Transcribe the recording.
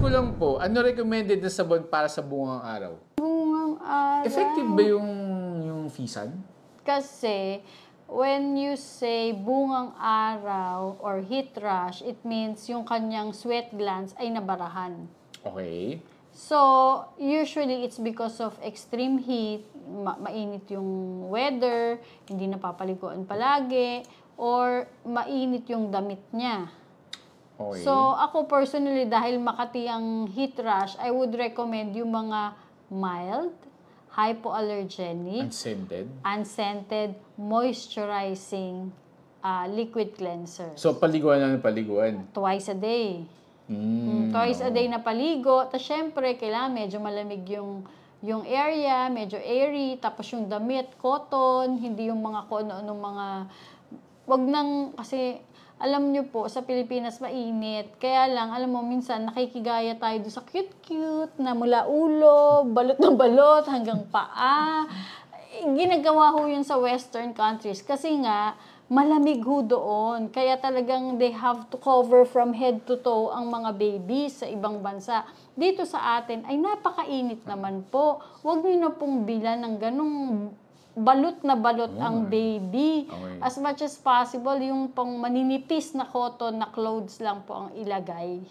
ko lang po, ano recommended na sabon para sa bungang araw? Bungang araw. Effective ba yung Fisan? Kasi, when you say bungang araw or heat rash, it means yung kanyang sweat glands ay nabarahan. Okay. So, usually it's because of extreme heat, mainit yung weather, hindi napapaliguan palagi, or mainit yung damit niya. Okay. So, ako personally, dahil Makati ang heat rash, I would recommend yung mga mild, hypoallergenic, unscented, moisturizing liquid cleanser. So, paliguan lang ng paliguan? Twice a day. Twice a day na paligo. Tapos, syempre, kailangan medyo malamig yung area, medyo airy. Tapos, yung damit, cotton, hindi yung mga ano-anong mga... Wag nang, kasi... Alam nyo po, sa Pilipinas mainit. Kaya lang, alam mo, minsan nakikigaya tayo doon sa cute-cute na mula ulo, balot na balot, hanggang paa. Ginagawa ho yun sa Western countries kasi nga, malamig ho doon. Kaya talagang they have to cover from head to toe ang mga babies sa ibang bansa. Dito sa atin ay napakainit naman po. Huwag nyo na pong bilan ng ganong balot na balot ang baby. Okay. As much as possible, yung pang maninipis na cotton na clothes lang po ang ilagay.